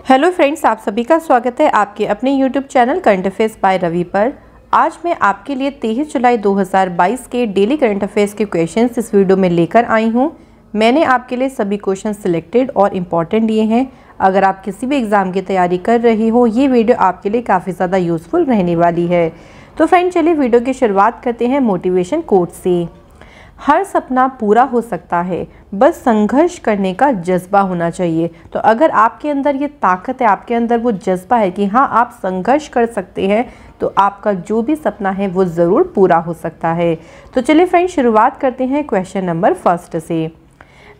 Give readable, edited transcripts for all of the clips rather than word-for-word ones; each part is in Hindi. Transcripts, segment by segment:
हेलो फ्रेंड्स, आप सभी का स्वागत है आपके अपने YouTube channel current affairs by Ravi पर। आज मैं आपके लिए 23 जुलाई 2022 के डेली करंट अफेयर्स के क्वेश्चंस इस वीडियो में लेकर आई हूं। मैंने आपके लिए सभी क्वेश्चन सिलेक्टेड और इम्पॉर्टेंट लिए हैं। अगर आप किसी भी एग्ज़ाम की तैयारी कर रही हो, ये वीडियो आपके लिए काफ़ी ज़्यादा यूज़फुल रहने वाली है। तो फ्रेंड, चलिए वीडियो की शुरुआत करते हैं मोटिवेशन कोट से। हर सपना पूरा हो सकता है, बस संघर्ष करने का जज्बा होना चाहिए। तो अगर आपके अंदर ये ताकत है, आपके अंदर वो जज्बा है कि हाँ आप संघर्ष कर सकते हैं, तो आपका जो भी सपना है वो ज़रूर पूरा हो सकता है। तो चलिए फ्रेंड, शुरुआत करते हैं क्वेश्चन नंबर फर्स्ट से।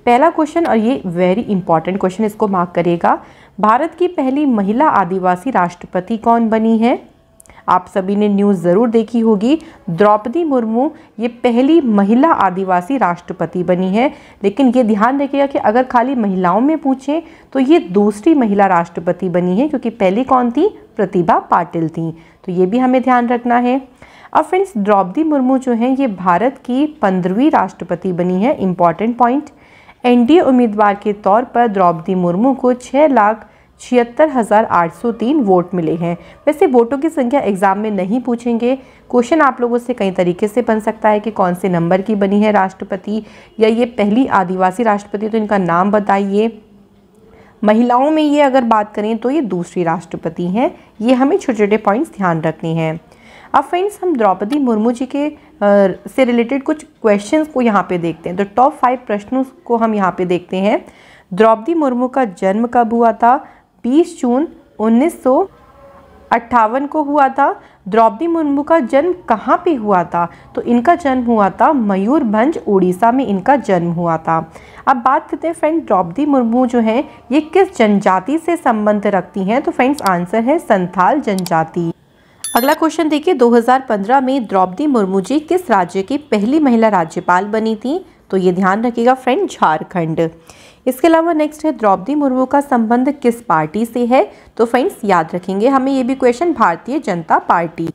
पहला क्वेश्चन, और ये वेरी इंपॉर्टेंट क्वेश्चन, इसको मार्क करिएगा। भारत की पहली महिला आदिवासी राष्ट्रपति कौन बनी है? आप सभी ने न्यूज़ ज़रूर देखी होगी। द्रौपदी मुर्मू ये पहली महिला आदिवासी राष्ट्रपति बनी है। लेकिन ये ध्यान रखिएगा कि अगर खाली महिलाओं में पूछें तो ये दूसरी महिला राष्ट्रपति बनी है, क्योंकि पहली कौन थी? प्रतिभा पाटिल थी। तो ये भी हमें ध्यान रखना है। अब फ्रेंड्स, द्रौपदी मुर्मू जो है ये भारत की 15वीं राष्ट्रपति बनी है। इंपॉर्टेंट पॉइंट, एनडीए उम्मीदवार के तौर पर द्रौपदी मुर्मू को 6,76,803 वोट मिले हैं। वैसे वोटों की संख्या एग्जाम में नहीं पूछेंगे। क्वेश्चन आप लोगों से कई तरीके से बन सकता है कि कौन से नंबर की बनी है राष्ट्रपति, या ये पहली आदिवासी राष्ट्रपति, तो इनका नाम बताइए। महिलाओं में ये अगर बात करें तो ये दूसरी राष्ट्रपति हैं। ये हमें छोटे छोटे पॉइंट्स ध्यान रखने हैं। अब फ्रेंड्स, हम द्रौपदी मुर्मू जी के से रिलेटेड कुछ क्वेश्चंस को यहाँ पे देखते हैं। तो टॉप 5 प्रश्नों को हम यहाँ पे देखते हैं। द्रौपदी मुर्मू का जन्म कब हुआ था? 20 जून 1958 को हुआ था। द्रौपदी मुर्मू का जन्म कहाँ पे हुआ था? तो इनका जन्म हुआ था मयूरभंज, उड़ीसा में इनका जन्म हुआ था। अब बात करते हैं फ्रेंड, द्रौपदी मुर्मू जो हैं ये किस जनजाति से संबंध रखती हैं? तो फ्रेंड्स, आंसर है संथाल जनजाति। अगला क्वेश्चन देखिए, 2015 में द्रौपदी मुर्मू जी किस राज्य की पहली महिला राज्यपाल बनी थी? तो ये ध्यान रखिएगा फ्रेंड, झारखंड। इसके अलावा नेक्स्ट है, द्रौपदी मुर्मू का संबंध किस पार्टी से है? तो फ्रेंड्स, याद रखेंगे हमें ये भी question, Bharatiya Janata party.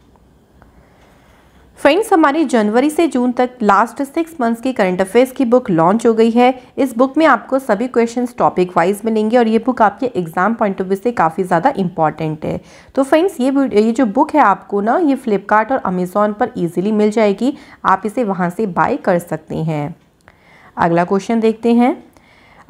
Friends, हमारी जनवरी से जून तक लास्ट 6 मंथ्स की करंट अफेयर्स की बुक लॉन्च हो गई है। इस बुक में आपको सभी क्वेश्चंस टॉपिक वाइज मिलेंगे और ये बुक आपके एग्जाम पॉइंट ऑफ व्यू से काफ़ी ज़्यादा इंपॉर्टेंट है। तो फ्रेंड्स, ये जो बुक है आपको ना, ये फ्लिपकार्ट और अमेज़ॉन पर ईजिली मिल जाएगी। आप इसे वहाँ से बाय कर सकते हैं। अगला क्वेश्चन देखते हैं।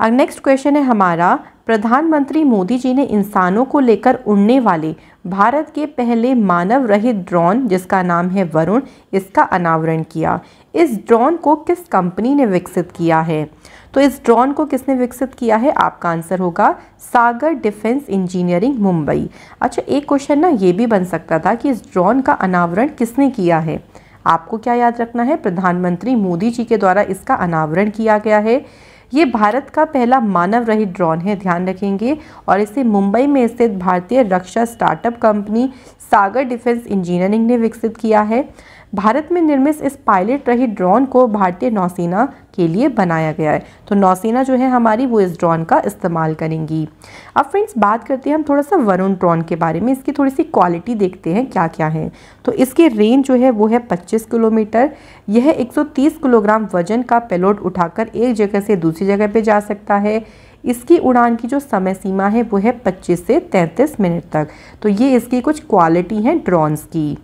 नेक्स्ट क्वेश्चन है हमारा, प्रधानमंत्री मोदी जी ने इंसानों को लेकर उड़ने वाले भारत के पहले मानव रहित ड्रोन, जिसका नाम है वरुण, इसका अनावरण किया। इस ड्रोन को किस कंपनी ने विकसित किया है? तो इस ड्रोन को किसने विकसित किया है? आपका आंसर होगा सागर डिफेंस इंजीनियरिंग, मुंबई। अच्छा, एक क्वेश्चन ना ये भी बन सकता था कि इस ड्रोन का अनावरण किसने किया है? आपको क्या याद रखना है? प्रधानमंत्री मोदी जी के द्वारा इसका अनावरण किया गया है। ये भारत का पहला मानव रहित ड्रोन है, ध्यान रखेंगे। और इसे मुंबई में स्थित भारतीय रक्षा स्टार्टअप कंपनी सागर डिफेंस इंजीनियरिंग ने विकसित किया है। भारत में निर्मित इस पायलट रहित ड्रोन को भारतीय नौसेना के लिए बनाया गया है। तो नौसेना जो है हमारी, वो इस ड्रोन का इस्तेमाल करेंगी। अब फ्रेंड्स, बात करते हैं हम थोड़ा सा वरुण ड्रोन के बारे में। इसकी थोड़ी सी क्वालिटी देखते हैं क्या क्या है। तो इसकी रेंज जो है वो है 25 किलोमीटर। यह 130 किलोग्राम वजन का पेलोड उठाकर एक जगह से दूसरी जगह पे जा सकता है। इसकी उड़ान की जो समय सीमा है वो है 25 से 33 मिनट तक। तो ये इसकी कुछ क्वालिटी हैं ड्रोन्स की।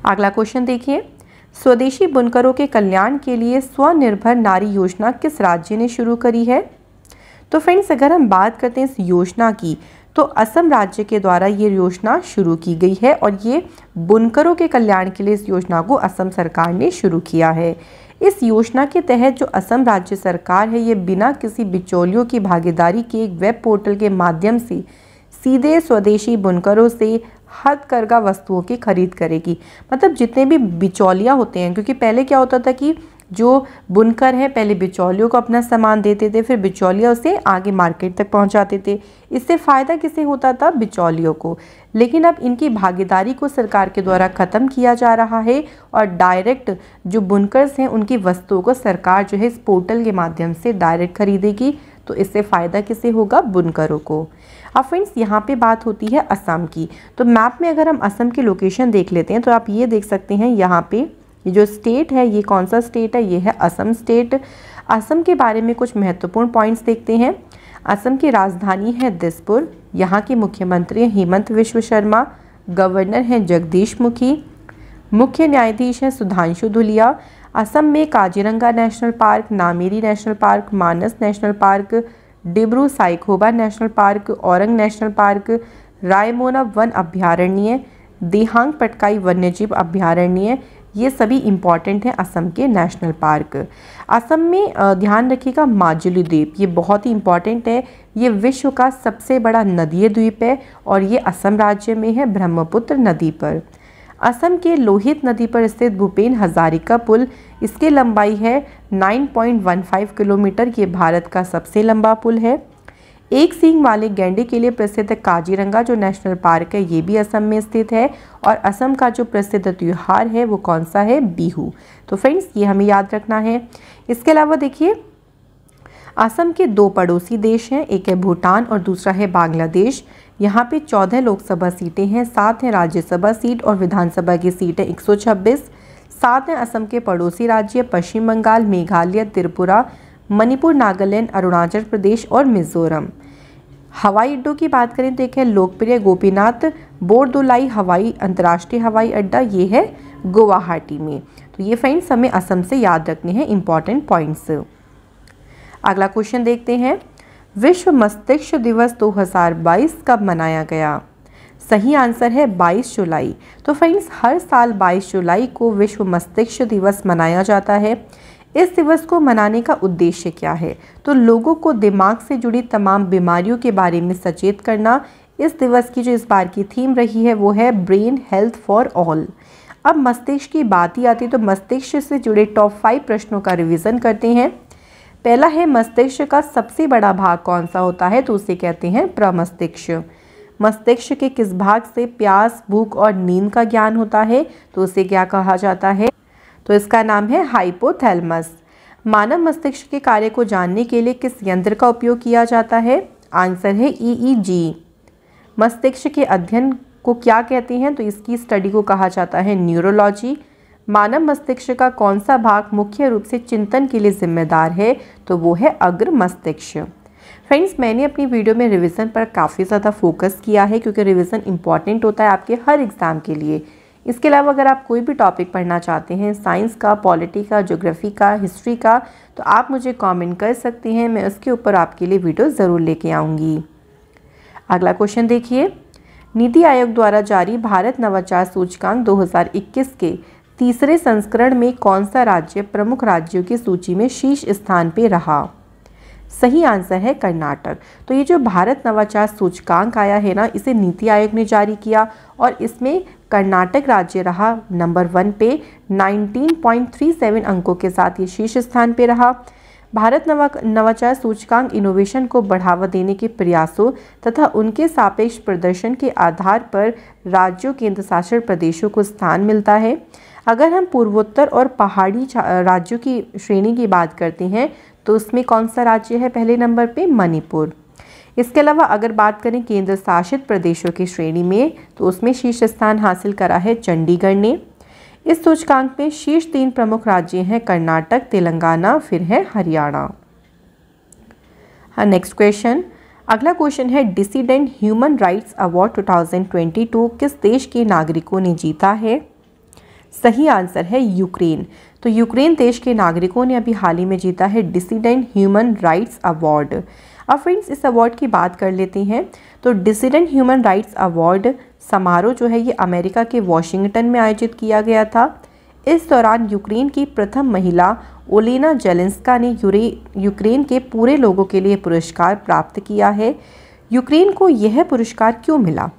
अगला क्वेश्चन देखिए, स्वदेशी बुनकरों के कल्याण के लिए स्वनिर्भर नारी योजना किस राज्य ने शुरू करी है? तो फ्रेंड्स, अगर हम बात करते हैं इस योजना की, तो असम राज्य के द्वारा ये योजना शुरू की गई है। और ये बुनकरों के कल्याण के लिए इस योजना को असम सरकार ने शुरू किया है। इस योजना के तहत जो असम राज्य सरकार है, ये बिना किसी बिचौलियों की भागीदारी के एक वेब पोर्टल के माध्यम से सीधे स्वदेशी बुनकरों से हथकरघा वस्तुओं की खरीद करेगी। मतलब जितने भी बिचौलिया होते हैं, क्योंकि पहले क्या होता था कि जो बुनकर हैं पहले बिचौलियों को अपना सामान देते थे, फिर बिचौलिया उसे आगे मार्केट तक पहुंचाते थे। इससे फ़ायदा किसे होता था? बिचौलियों को। लेकिन अब इनकी भागीदारी को सरकार के द्वारा ख़त्म किया जा रहा है और डायरेक्ट जो बुनकर्स हैं उनकी वस्तुओं को सरकार जो है इस पोर्टल के माध्यम से डायरेक्ट खरीदेगी। तो इससे फ़ायदा किसे होगा? बुनकरों को। अब फ्रेंड्स, यहाँ पे बात होती है असम की। तो मैप में अगर हम असम की लोकेशन देख लेते हैं तो आप ये देख सकते हैं, यहाँ पे ये जो स्टेट है, ये कौन सा स्टेट है? ये है असम स्टेट। असम के बारे में कुछ महत्वपूर्ण पॉइंट्स देखते हैं। असम की राजधानी है दिसपुर। यहाँ के मुख्यमंत्री हैं हेमंत विश्व शर्मा। गवर्नर हैं जगदीश मुखी। मुख्य न्यायाधीश हैं सुधांशु धुलिया। असम में Kaziranga national park, Nameri national park, Manas national park, Dibru Saikhowa national park, Orang national park, Raimona वन अभ्यारण्य, देहांग पटकाई वन्यजीव अभ्यारण्य, ये सभी इम्पॉर्टेंट हैं असम के नेशनल पार्क। असम में ध्यान रखिएगा माजुली द्वीप, ये बहुत ही इम्पॉर्टेंट है। ये विश्व का सबसे बड़ा नदीय द्वीप है और ये असम राज्य में है, ब्रह्मपुत्र नदी पर। असम के लोहित नदी पर स्थित भूपेन हजारिका पुल, इसकी लंबाई है 9.15 किलोमीटर। ये भारत का सबसे लंबा पुल है। एक सींग वाले गैंडे के लिए प्रसिद्ध काजीरंगा जो नेशनल पार्क है, ये भी असम में स्थित है। और असम का जो प्रसिद्ध त्यौहार है वो कौन सा है? बिहू। तो फ्रेंड्स ये हमें याद रखना है। इसके अलावा देखिए असम के 2 पड़ोसी देश हैं, एक है भूटान और दूसरा है बांग्लादेश। यहाँ पे 14 लोकसभा सीटें हैं, 7 हैं राज्यसभा सीट और विधानसभा की सीट है 126। 7 हैं असम के पड़ोसी राज्य पश्चिम बंगाल, मेघालय, त्रिपुरा, मणिपुर, नागालैंड, अरुणाचल प्रदेश और मिजोरम। हवाई अड्डों की बात करें तो एक है लोकप्रिय गोपीनाथ बोरदोलाई हवाई अंतर्राष्ट्रीय हवाई अड्डा, ये है गुवाहाटी में। तो ये फ्रेंड्स हमें असम से याद रखने हैं इंपॉर्टेंट पॉइंट्स। अगला क्वेश्चन देखते हैं, विश्व मस्तिष्क दिवस 2022 कब मनाया गया? सही आंसर है 22 जुलाई। तो फ्रेंड्स हर साल 22 जुलाई को विश्व मस्तिष्क दिवस मनाया जाता है। इस दिवस को मनाने का उद्देश्य क्या है? तो लोगों को दिमाग से जुड़ी तमाम बीमारियों के बारे में सचेत करना। इस दिवस की जो इस बार की थीम रही है वो है ब्रेन हेल्थ फॉर ऑल। अब मस्तिष्क की बात ही आती है तो मस्तिष्क से जुड़े टॉप 5 प्रश्नों का रिवीजन करते हैं। पहला है मस्तिष्क का सबसे बड़ा भाग कौन सा होता है? तो उसे कहते हैं प्रमस्तिष्क। मस्तिष्क के किस भाग से प्यास, भूख और नींद का ज्ञान होता है? तो उसे क्या कहा जाता है? तो इसका नाम है हाइपोथैलेमस। मानव मस्तिष्क के कार्य को जानने के लिए किस यंत्र का उपयोग किया जाता है? आंसर है EEG। मस्तिष्क के अध्ययन को क्या कहते हैं? तो इसकी स्टडी को कहा जाता है न्यूरोलॉजी। मानव मस्तिष्क का कौन सा भाग मुख्य रूप से चिंतन के लिए जिम्मेदार है? तो वो है अग्र मस्तिष्क। फ्रेंड्स मैंने अपनी वीडियो में रिवीजन पर काफ़ी ज़्यादा फोकस किया है क्योंकि रिवीजन इंपॉर्टेंट होता है आपके हर एग्ज़ाम के लिए। इसके अलावा अगर आप कोई भी टॉपिक पढ़ना चाहते हैं, साइंस का, पॉलिटी का, ज्योग्राफी का, हिस्ट्री का, तो आप मुझे कमेंट कर सकती हैं, मैं उसके ऊपर आपके लिए वीडियो ज़रूर लेके आऊँगी। अगला क्वेश्चन देखिए, नीति आयोग द्वारा जारी भारत नवाचार सूचकांक 2021 के तीसरे संस्करण में कौन सा राज्य प्रमुख राज्यों की सूची में शीर्ष स्थान पर रहा? सही आंसर है कर्नाटक। तो ये जो भारत नवाचार सूचकांक आया है ना, इसे नीति आयोग ने जारी किया और इसमें कर्नाटक राज्य रहा नंबर 1 पे 19.37 अंकों के साथ ये शीर्ष स्थान पे रहा। भारत नवाचार सूचकांक इनोवेशन को बढ़ावा देने के प्रयासों तथा उनके सापेक्ष प्रदर्शन के आधार पर राज्यों, केंद्र शासित प्रदेशों को स्थान मिलता है। अगर हम पूर्वोत्तर और पहाड़ी राज्यों की श्रेणी की बात करते हैं तो उसमें कौन सा राज्य है पहले नंबर पे? मणिपुर। इसके अलावा अगर बात करें केंद्र शासित प्रदेशों की श्रेणी में तो उसमें शीर्ष स्थान हासिल करा है चंडीगढ़ ने। इस सूचकांक में शीर्ष 3 प्रमुख राज्य हैं कर्नाटक, तेलंगाना, फिर है हरियाणा। हाँ, नेक्स्ट क्वेश्चन। अगला क्वेश्चन है, डिसिडेंट ह्यूमन राइट्स अवार्ड 2022 किस देश के नागरिकों ने जीता है? सही आंसर है यूक्रेन। तो यूक्रेन देश के नागरिकों ने अभी हाल ही में जीता है डिसिडेंट ह्यूमन राइट्स अवार्ड। अब फ्रेंड्स इस अवार्ड की बात कर लेते हैं। तो डिसिडेंट ह्यूमन राइट्स अवार्ड समारोह जो है ये अमेरिका के वॉशिंगटन में आयोजित किया गया था। इस दौरान यूक्रेन की प्रथम महिला ओलेना जेलेंस्का ने यूक्रेन के पूरे लोगों के लिए पुरस्कार प्राप्त किया है। यूक्रेन को यह पुरस्कार क्यों मिला?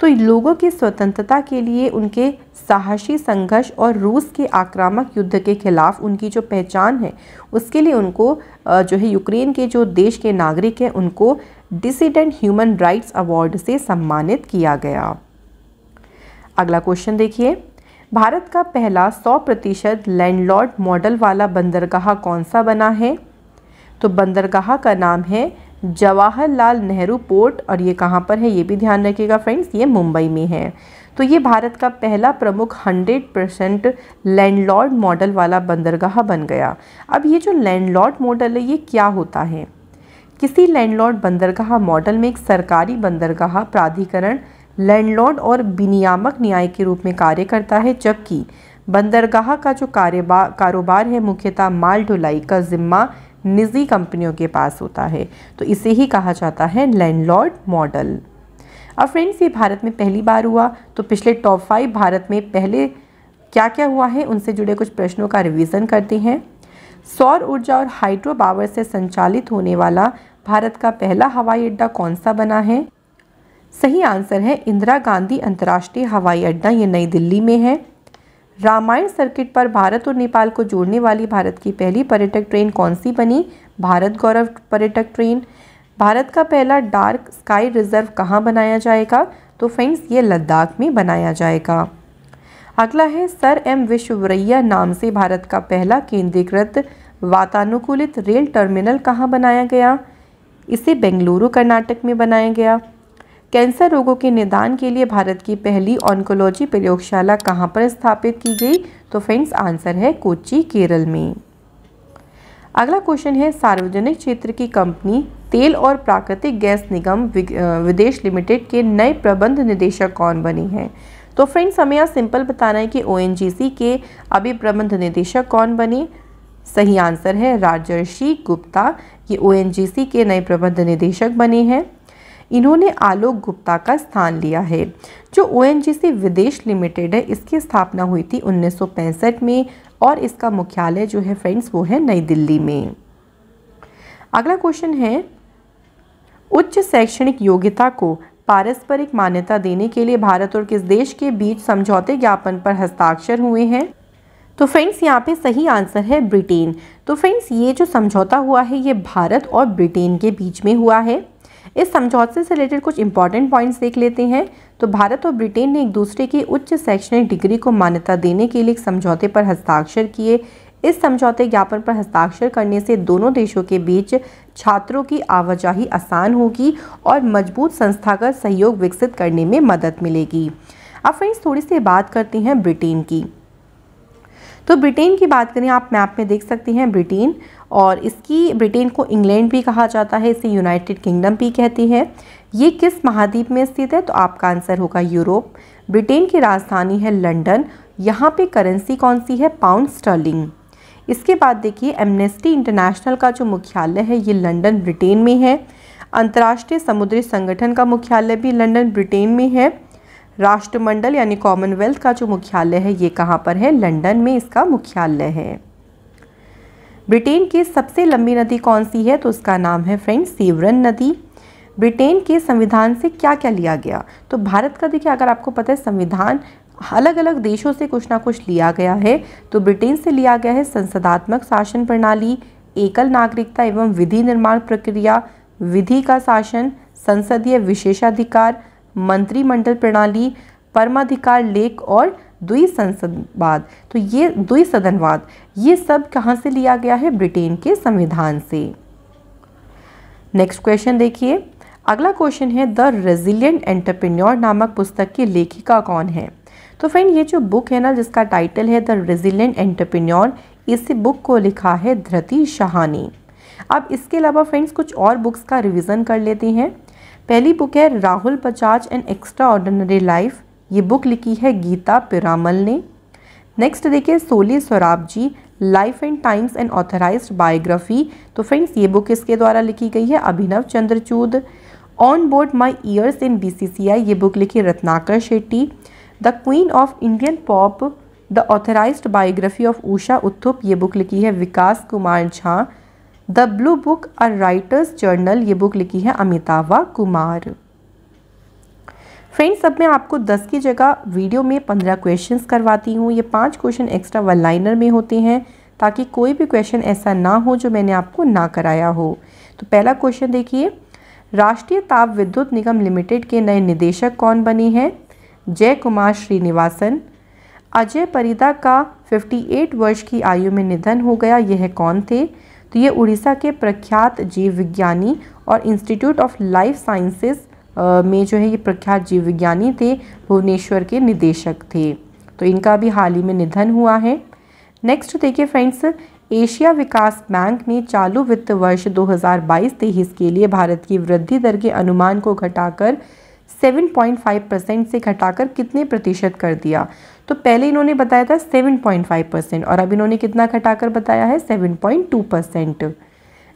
तो लोगों की स्वतंत्रता के लिए उनके साहसी संघर्ष और रूस के आक्रामक युद्ध के खिलाफ उनकी जो पहचान है उसके लिए उनको जो है यूक्रेन के जो देश के नागरिक हैं उनको डिसिडेंट ह्यूमन राइट्स अवार्ड से सम्मानित किया गया। अगला क्वेश्चन देखिए, भारत का पहला 100% लैंडलॉर्ड मॉडल वाला बंदरगाह कौन सा बना है? तो बंदरगाह का नाम है जवाहरलाल नेहरू पोर्ट और ये कहाँ पर है ये भी ध्यान रखिएगा फ्रेंड्स, ये मुंबई में है। तो ये भारत का पहला प्रमुख 100% लैंडलॉर्ड मॉडल वाला बंदरगाह बन गया। अब ये जो लैंडलॉर्ड मॉडल है ये क्या होता है? किसी लैंडलॉर्ड बंदरगाह मॉडल में एक सरकारी बंदरगाह प्राधिकरण लैंडलॉर्ड और विनियामक न्याय के रूप में कार्य करता है, जबकि बंदरगाह का जो कारोबार है मुख्यतः माल ढुलाई का जिम्मा निजी कंपनियों के पास होता है। तो इसे ही कहा जाता है लैंडलॉर्ड मॉडल। अब फ्रेंड्स, ये भारत में पहली बार हुआ, तो पिछले टॉप 5 भारत में पहले क्या क्या हुआ है उनसे जुड़े कुछ प्रश्नों का रिवीजन करते हैं। सौर ऊर्जा और हाइड्रो पावर से संचालित होने वाला भारत का पहला हवाई अड्डा कौन सा बना है? सही आंसर है इंदिरा गांधी अंतर्राष्ट्रीय हवाई अड्डा, ये नई दिल्ली में है। रामायण सर्किट पर भारत और नेपाल को जोड़ने वाली भारत की पहली पर्यटक ट्रेन कौन सी बनी? भारत गौरव पर्यटक ट्रेन। भारत का पहला डार्क स्काई रिजर्व कहाँ बनाया जाएगा? तो फ्रेंड्स, ये लद्दाख में बनाया जाएगा। अगला है सर एम विश्वेश्वरैया नाम से भारत का पहला केंद्रीकृत वातानुकूलित रेल टर्मिनल कहाँ बनाया गया? इसे बेंगलुरु कर्नाटक में बनाया गया। कैंसर रोगों के निदान के लिए भारत की पहली ऑन्कोलॉजी प्रयोगशाला कहाँ पर स्थापित की गई? तो फ्रेंड्स, आंसर है कोच्चि, केरल में। अगला क्वेश्चन है सार्वजनिक क्षेत्र की कंपनी तेल और प्राकृतिक गैस निगम विदेश लिमिटेड के नए प्रबंध निदेशक कौन बने हैं? तो फ्रेंड्स, हमें यहाँ सिंपल बताना है कि ओएनजीसी के अभी प्रबंध निदेशक कौन बने? सही आंसर है राजर्षि गुप्ता, ये ओएनजीसी के नए प्रबंध निदेशक बने हैं। इन्होंने आलोक गुप्ता का स्थान लिया है। जो ओएनजीसी विदेश लिमिटेड है, इसकी स्थापना हुई थी 1965 में और इसका मुख्यालय जो है फ्रेंड्स वो है नई दिल्ली में। अगला क्वेश्चन है उच्च शैक्षणिक योग्यता को पारस्परिक मान्यता देने के लिए भारत और किस देश के बीच समझौते ज्ञापन पर हस्ताक्षर हुए हैं? तो फ्रेंड्स, यहाँ पे सही आंसर है ब्रिटेन। तो फ्रेंड्स, ये जो समझौता हुआ है ये भारत और ब्रिटेन के बीच में हुआ है। इस समझौते से रिलेटेड कुछ इंपॉर्टेंट पॉइंट्स देख लेते हैं। तो भारत और ब्रिटेन ने एक दूसरे की उच्च शैक्षणिक डिग्री को मान्यता देने के लिए एक समझौते पर हस्ताक्षर किए। इस समझौते ज्ञापन पर हस्ताक्षर करने से दोनों देशों के बीच छात्रों की आवाजाही आसान होगी और मजबूत संस्थागत सहयोग विकसित करने में मदद मिलेगी। अब फ्रेंड्स, थोड़ी सी बात करते हैं ब्रिटेन की। तो ब्रिटेन की बात करें, आप मैप में देख सकते हैं ब्रिटेन, और इसकी ब्रिटेन को इंग्लैंड भी कहा जाता है, इसे यूनाइटेड किंगडम भी कहते हैं। ये किस महाद्वीप में स्थित है? तो आपका आंसर होगा यूरोप। ब्रिटेन की राजधानी है लंदन। यहाँ पे करेंसी कौन सी है? Pound sterling. इसके बाद देखिए एमनेस्टी इंटरनेशनल का जो मुख्यालय है ये लंदन ब्रिटेन में है। अंतर्राष्ट्रीय समुद्री संगठन का मुख्यालय भी लंदन ब्रिटेन में है। राष्ट्रमंडल यानी कॉमनवेल्थ का जो मुख्यालय है ये कहाँ पर है? लंदन में इसका मुख्यालय है। ब्रिटेन की सबसे लंबी नदी कौन सी है? तो उसका नाम है फ्रेंड्स सेवरन नदी। ब्रिटेन के संविधान से क्या क्या लिया गया? तो भारत का देखिए, अगर आपको पता है संविधान अलग अलग देशों से कुछ ना कुछ लिया गया है, तो ब्रिटेन से लिया गया है संसदात्मक शासन प्रणाली, एकल नागरिकता एवं विधि निर्माण प्रक्रिया, विधि का शासन, संसदीय विशेषाधिकार, मंत्रिमंडल प्रणाली, परमाधिकार लेख और द्विसंसदवाद। तो ये द्विसदनवाद, ये सब कहाँ से लिया गया है? ब्रिटेन के संविधान से। नेक्स्ट क्वेश्चन देखिए। अगला क्वेश्चन है द रेजिलिएंट एंटरप्रेन्योर नामक पुस्तक की लेखिका कौन है? तो फ्रेंड, ये जो बुक है ना जिसका टाइटल है द रेजिलिएंट एंटरप्रेन्योर, इस बुक को लिखा है धृति शाह ने। अब इसके अलावा फ्रेंड्स कुछ और बुक्स का रिवीजन कर लेते हैं। पहली बुक है Rahul Bajaj an extraordinary life, ये बुक लिखी है गीता पिरामल ने। नेक्स्ट देखिए Soli Sorabjee life and times and authorised biography, तो फ्रेंड्स ये बुक इसके द्वारा लिखी गई है Abhinav Chandrachud. On board my years in BCCI, ये बुक लिखी Ratnakar Shetty. The queen of Indian pop the authorised biography of Usha Uthup, ये बुक लिखी है Vikas Kumar Jha. The blue book a writers journal, ये बुक लिखी है अमितावा कुमार। फ्रेंड्स, अब मैं आपको 10 की जगह वीडियो में 15 क्वेश्चंस करवाती हूँ। ये 5 क्वेश्चन एक्स्ट्रा वन लाइनर में होते हैं ताकि कोई भी क्वेश्चन ऐसा ना हो जो मैंने आपको ना कराया हो। तो पहला क्वेश्चन देखिए, राष्ट्रीय ताप विद्युत निगम लिमिटेड के नए निदेशक कौन बने हैं? जय कुमार श्रीनिवासन। अजय परिदा का 58 वर्ष की आयु में निधन हो गया, यह कौन थे? तो ये उड़ीसा के प्रख्यात जीव विज्ञानी और इंस्टीट्यूट ऑफ लाइफ साइंसेज में जो है ये प्रख्यात जीव विज्ञानी थे, भुवनेश्वर के निदेशक थे। तो इनका भी हाल ही में निधन हुआ है। नेक्स्ट देखिए फ्रेंड्स, एशिया विकास बैंक ने चालू वित्त वर्ष 2022-23 के लिए भारत की वृद्धि दर के अनुमान को घटाकर 7.5% से घटाकर कितने प्रतिशत कर दिया? तो पहले इन्होंने बताया था 7.5% और अब इन्होंने कितना घटाकर बताया है? 7.2%।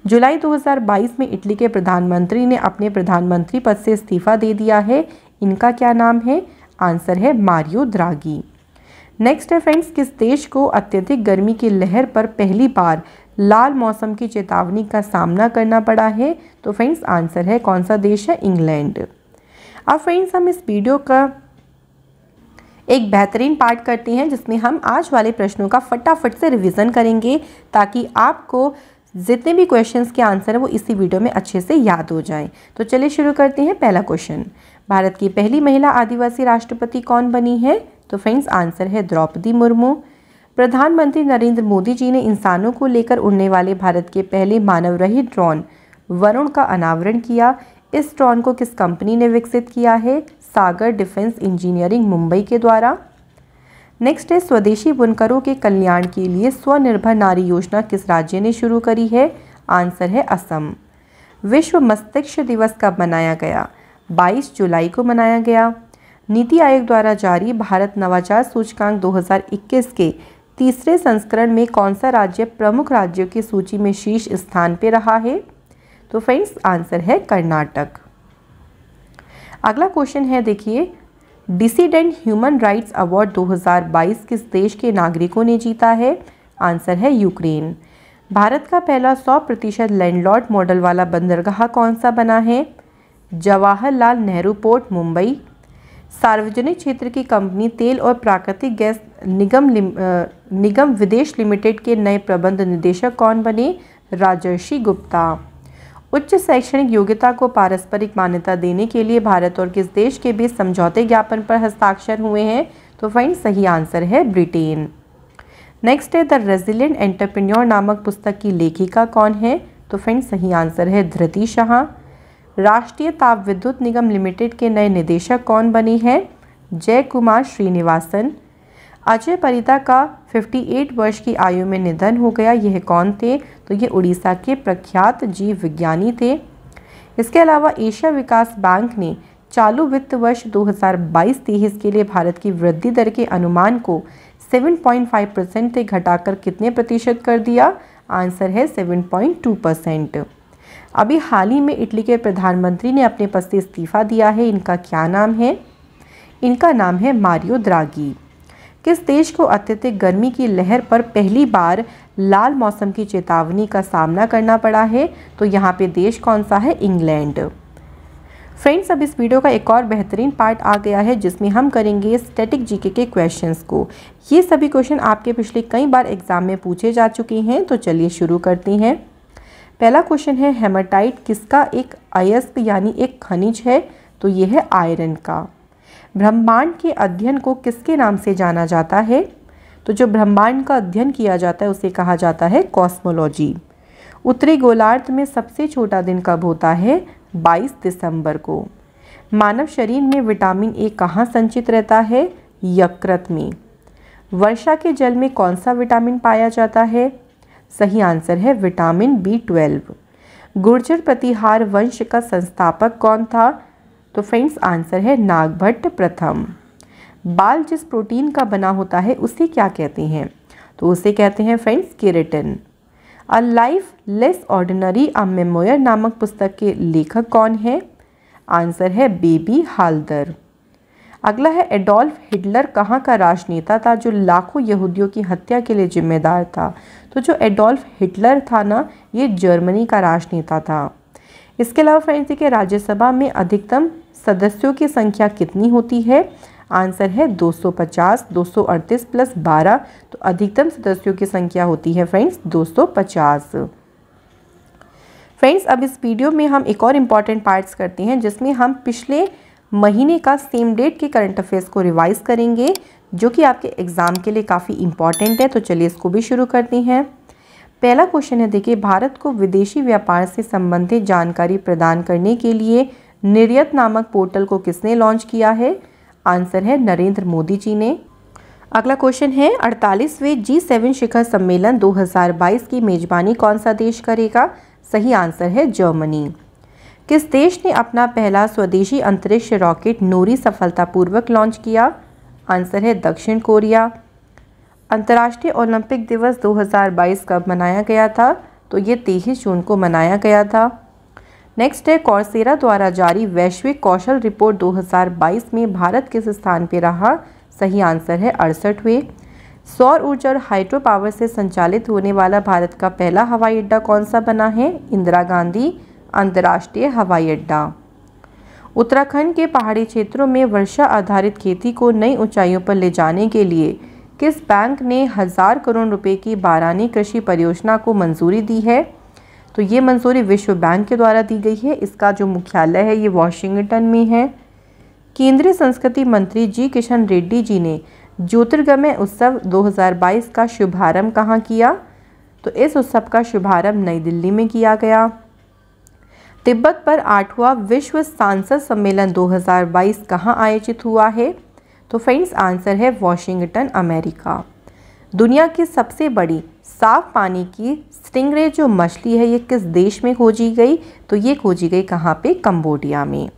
जुलाई 2022 में इटली के प्रधानमंत्री ने अपने प्रधानमंत्री पद से इस्तीफा दे दिया है। इनका क्या नाम है? आंसर है मारियो द्रागी। नेक्स्ट है फ्रेंड्स, किस देश को अत्यधिक गर्मी की लहर पर पहली बार लाल मौसम की चेतावनी का सामना करना पड़ा है? तो फ्रेंड्स आंसर है कौन सा देश है? इंग्लैंड। अब फ्रेंड्स हम इस वीडियो का एक बेहतरीन पार्ट करते हैं जिसमें हम आज वाले प्रश्नों का फटाफट से रिवीजन करेंगे ताकि आपको जितने भी क्वेश्चंस के आंसर है वो इसी वीडियो में अच्छे से याद हो जाएं। तो चलिए शुरू करते हैं। पहला क्वेश्चन, भारत की पहली महिला आदिवासी राष्ट्रपति कौन बनी है? तो फ्रेंड्स आंसर है द्रौपदी मुर्मू। प्रधानमंत्री नरेंद्र मोदी जी ने इंसानों को लेकर उड़ने वाले भारत के पहले मानव रहित ड्रोन वरुण का अनावरण किया। इस ड्रोन को किस कंपनी ने विकसित किया है? सागर डिफेंस इंजीनियरिंग मुंबई के द्वारा। नेक्स्ट है, स्वदेशी बुनकरों के कल्याण के लिए स्वनिर्भर नारी योजना किस राज्य ने शुरू करी है? आंसर है असम। विश्व मस्तिष्क दिवस कब मनाया गया? 22 जुलाई को मनाया गया। नीति आयोग द्वारा जारी भारत नवाचार सूचकांक 2021 के तीसरे संस्करण में कौन सा राज्य प्रमुख राज्यों की सूची में शीर्ष स्थान पर रहा है? तो फ्रेंड्स आंसर है कर्नाटक। अगला क्वेश्चन है, देखिए, डिसिडेंट ह्यूमन राइट्स अवार्ड 2022 किस देश के नागरिकों ने जीता है? आंसर है यूक्रेन। भारत का पहला 100% लैंडलॉर्ड मॉडल वाला बंदरगाह कौन सा बना है? जवाहरलाल नेहरू पोर्ट मुंबई। सार्वजनिक क्षेत्र की कंपनी तेल और प्राकृतिक गैस निगम विदेश लिमिटेड के नए प्रबंध निदेशक कौन बने? राजर्षि गुप्ता। उच्च शैक्षणिक योग्यता को पारस्परिक मान्यता देने के लिए भारत और किस देश के बीच समझौते ज्ञापन पर हस्ताक्षर हुए हैं? तो फ्रेंड्स सही आंसर है ब्रिटेन। नेक्स्ट है, द रेजिलिएंट एंटरप्रेन्योर नामक पुस्तक की लेखिका कौन है? तो फ्रेंड्स सही आंसर है धृति शाह। राष्ट्रीय ताप विद्युत निगम लिमिटेड के नए निदेशक कौन बने हैं? जय कुमार श्रीनिवासन। अजय परिदा का 58 वर्ष की आयु में निधन हो गया, यह कौन थे? तो ये उड़ीसा के प्रख्यात जीव विज्ञानी थे। इसके अलावा एशिया विकास बैंक ने चालू वित्त वर्ष 2022-23 के लिए भारत की वृद्धि दर के अनुमान को 7.5% से घटाकर कितने प्रतिशत कर दिया? आंसर है 7.2%। अभी हाल ही में इटली के प्रधानमंत्री ने अपने पद से इस्तीफा दिया है। इनका क्या नाम है? इनका नाम है मारियो द्रागी। किस देश को अत्यधिक गर्मी की लहर पर पहली बार लाल मौसम की चेतावनी का सामना करना पड़ा है? तो यहाँ पे देश कौन सा है? इंग्लैंड। फ्रेंड्स अब इस वीडियो का एक और बेहतरीन पार्ट आ गया है जिसमें हम करेंगे स्टैटिक जीके के क्वेश्चंस को। ये सभी क्वेश्चन आपके पिछले कई बार एग्जाम में पूछे जा चुके हैं। तो चलिए शुरू करते हैं। पहला क्वेश्चन है, हेमाटाइट किसका एक अयस्क यानी एक खनिज है? तो ये है आयरन का। ब्रह्मांड के अध्ययन को किसके नाम से जाना जाता है? तो जो ब्रह्मांड का अध्ययन किया जाता है उसे कहा जाता है कॉस्मोलॉजी। उत्तरी गोलार्ध में सबसे छोटा दिन कब होता है? 22 दिसंबर को। मानव शरीर में विटामिन ए कहाँ संचित रहता है? यकृत में। वर्षा के जल में कौन सा विटामिन पाया जाता है? सही आंसर है विटामिन B12। गुर्जर प्रतिहार वंश का संस्थापक कौन था? तो फ्रेंड्स आंसर है नागभट्ट प्रथम। बाल जिस प्रोटीन का बना होता है उसे क्या कहते हैं? तो उसे कहते हैं friends keratin. A life less ordinary a memoir नामक पुस्तक के लेखक कौन है? आंसर है बेबी हाल्दर। अगला है, एडोल्फ हिटलर कहाँ का राजनेता था जो लाखों यहूदियों की हत्या के लिए जिम्मेदार था? तो जो एडोल्फ हिटलर था ना, ये जर्मनी का राजनेता था। इसके अलावा फ्रेंड्स देखिए, राज्यसभा में अधिकतम सदस्यों की संख्या कितनी होती है? आंसर है 250। 238 प्लस 12, तो अधिकतम सदस्यों की संख्या होती है फ्रेंड्स 250। फ्रेंड्स अब इस वीडियो में हम एक और इम्पॉर्टेंट पार्ट्स करते हैं जिसमें हम पिछले महीने का सेम डेट के करंट अफेयर्स को रिवाइज करेंगे जो कि आपके एग्जाम के लिए काफ़ी इम्पॉर्टेंट है। तो चलिए इसको भी शुरू करते हैं। पहला क्वेश्चन है, देखिए, भारत को विदेशी व्यापार से संबंधित जानकारी प्रदान करने के लिए निर्यात नामक पोर्टल को किसने लॉन्च किया है? आंसर है नरेंद्र मोदी जी ने। अगला क्वेश्चन है 48वें G7 शिखर सम्मेलन 2022 की मेजबानी कौन सा देश करेगा? सही आंसर है जर्मनी। किस देश ने अपना पहला स्वदेशी अंतरिक्ष रॉकेट नूरी सफलतापूर्वक लॉन्च किया? आंसर है दक्षिण कोरिया। अंतर्राष्ट्रीय ओलंपिक दिवस 2022 कब मनाया गया था? तो ये 23 जून को मनाया गया था। नेक्स्ट है कॉर्सेरा द्वारा जारी वैश्विक कौशल रिपोर्ट 2022 में भारत किस स्थान पर रहा? सही आंसर है 68वें। सौर ऊर्जा और हाइड्रो पावर से संचालित होने वाला भारत का पहला हवाई अड्डा कौन सा बना है? इंदिरा गांधी अंतर्राष्ट्रीय हवाई अड्डा। उत्तराखंड के पहाड़ी क्षेत्रों में वर्षा आधारित खेती को नई ऊंचाइयों पर ले जाने के लिए किस बैंक ने 1000 करोड़ रुपए की बारानी कृषि परियोजना को मंजूरी दी है? तो ये मंजूरी विश्व बैंक के द्वारा दी गई है। इसका जो मुख्यालय है ये वॉशिंगटन में है। केंद्रीय संस्कृति मंत्री जी किशन रेड्डी जी ने ज्योतिर्गमय उत्सव 2022 का शुभारंभ कहाँ किया? तो इस उत्सव का शुभारंभ नई दिल्ली में किया गया। तिब्बत पर 8वां विश्व सांसद सम्मेलन 2022 कहाँ आयोजित हुआ है? तो फ्रेंड्स आंसर है वॉशिंगटन, अमेरिका। दुनिया की सबसे बड़ी साफ पानी की स्टिंगरे जो मछली है ये किस देश में खोजी गई? तो ये खोजी गई कहाँ पे? कंबोडिया में।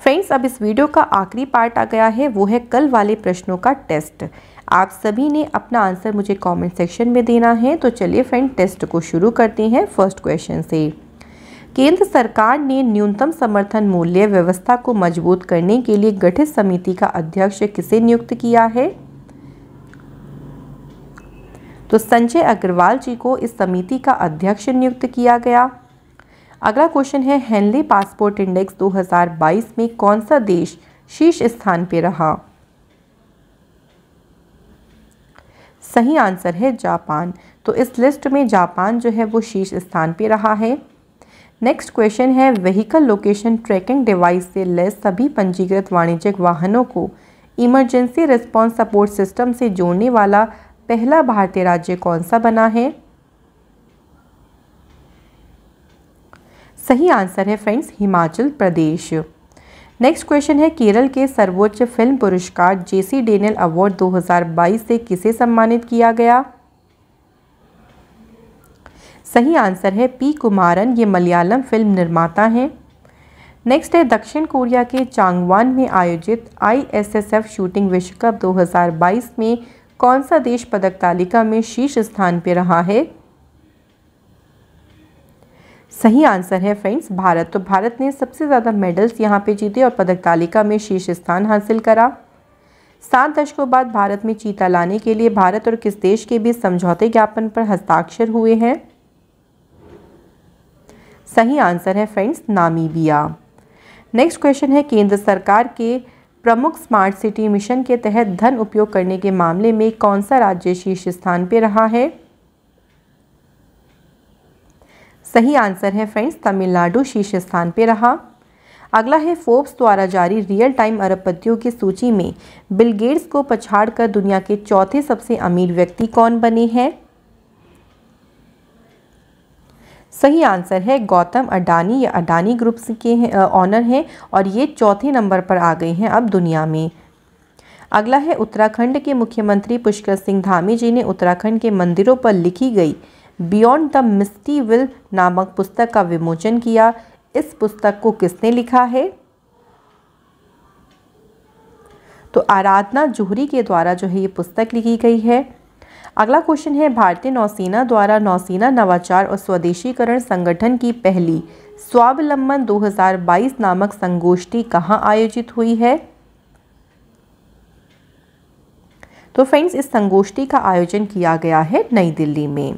फ्रेंड्स अब इस वीडियो का आखिरी पार्ट आ गया है, वो है कल वाले प्रश्नों का टेस्ट। आप सभी ने अपना आंसर मुझे कमेंट सेक्शन में देना है। तो चलिए फ्रेंड टेस्ट को शुरू करते हैं फर्स्ट क्वेश्चन से। केंद्र सरकार ने न्यूनतम समर्थन मूल्य व्यवस्था को मजबूत करने के लिए गठित समिति का अध्यक्ष किसे नियुक्त किया है? तो संजय अग्रवाल जी को इस समिति का अध्यक्ष नियुक्त किया गया। अगला क्वेश्चन है हेनली पासपोर्ट इंडेक्स 2022 में कौन सा देश शीर्ष स्थान पर रहा? सही आंसर है जापान। तो इस लिस्ट में जापान जो है वो शीर्ष स्थान पर रहा है। नेक्स्ट क्वेश्चन है व्हीकल लोकेशन ट्रैकिंग डिवाइस से लैस सभी पंजीकृत वाणिज्यिक वाहनों को इमरजेंसी रिस्पांस सपोर्ट सिस्टम से जोड़ने वाला पहला भारतीय राज्य कौन सा बना है? सही आंसर है friends Himachal Pradesh. Next question है केरल के सर्वोच्च फिल्म पुरस्कार जेसी डेनियल अवार्ड 2022 से किसे सम्मानित किया गया? सही आंसर है पी कुमारन, ये मलयालम फिल्म निर्माता हैं। नेक्स्ट है दक्षिण कोरिया के चांगवान में आयोजित ISSF शूटिंग विश्व कप 2022 में कौन सा देश पदक तालिका में शीर्ष स्थान पर रहा है? सही आंसर है फ्रेंड्स भारत। तो भारत ने सबसे ज़्यादा मेडल्स यहाँ पे जीते और पदक तालिका में शीर्ष स्थान हासिल करा। 7 दशकों बाद भारत में चीता लाने के लिए भारत और किस देश के बीच समझौते ज्ञापन पर हस्ताक्षर हुए हैं? सही आंसर है फ्रेंड्स नामीबिया। नेक्स्ट क्वेश्चन है केंद्र सरकार के प्रमुख स्मार्ट सिटी मिशन के तहत धन उपयोग करने के मामले में कौन सा राज्य शीर्ष स्थान पर रहा है? सही आंसर है फ्रेंड्स तमिलनाडु शीर्ष स्थान पर रहा। अगला है फोर्ब्स द्वारा जारी रियल टाइम अरबपतियों की सूची में बिल गेट्स को पछाड़कर दुनिया के चौथे सबसे अमीर व्यक्ति कौन बने हैं? सही आंसर है गौतम अडानी। ये अडानी ग्रुप्स के ऑनर हैं और ये चौथे नंबर पर आ गए हैं अब दुनिया में। अगला है उत्तराखंड के मुख्यमंत्री पुष्कर सिंह धामी जी ने उत्तराखंड के मंदिरों पर लिखी गई बियॉन्ड द मिस्टी विल नामक पुस्तक का विमोचन किया। इस पुस्तक को किसने लिखा है? तो आराधना जोहरी के द्वारा जो है ये पुस्तक लिखी गई है। अगला क्वेश्चन है भारतीय नौसेना द्वारा नौसेना नवाचार और स्वदेशीकरण संगठन की पहली स्वावलंबन 2022 नामक संगोष्ठी कहाँ आयोजित हुई है? तो फ्रेंड्स इस संगोष्ठी का आयोजन किया गया है नई दिल्ली में।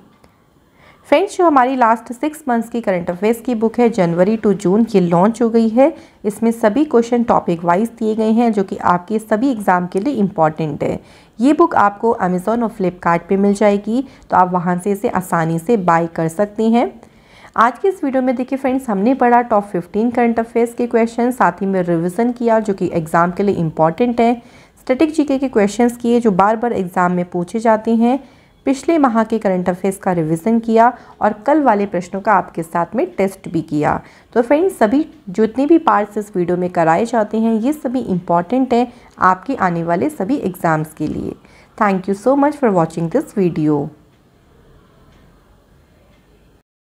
फ्रेंड्स जो हमारी लास्ट 6 मंथ्स की करंट अफेयर्स की बुक है जनवरी टू जून ये लॉन्च हो गई है। इसमें सभी क्वेश्चन टॉपिक वाइज दिए गए हैं जो कि आपके सभी एग्जाम के लिए इम्पॉर्टेंट है। ये बुक आपको अमेज़ॉन और फ्लिपकार्ट पे मिल जाएगी, तो आप वहाँ से इसे आसानी से बाय कर सकती हैं। आज की इस वीडियो में देखिए फ्रेंड्स हमने पढ़ा टॉप 15 करंट अफेयर्स के क्वेश्चन, साथ ही में रिविज़न किया जो कि एग्ज़ाम के लिए इम्पॉर्टेंट है। स्टैटिक जीके के क्वेश्चंस किए जो बार बार एग्ज़ाम में पूछे जाते हैं। पिछले माह के करंट अफेयर्स का रिवीजन किया और कल वाले प्रश्नों का आपके साथ में टेस्ट भी किया। तो फ्रेंड्स, सभी जितने भी पार्ट्स इस वीडियो में कराए जाते हैं ये सभी इम्पॉर्टेंट हैं आपके आने वाले सभी एग्ज़ाम्स के लिए। Thank you so much for watching this video.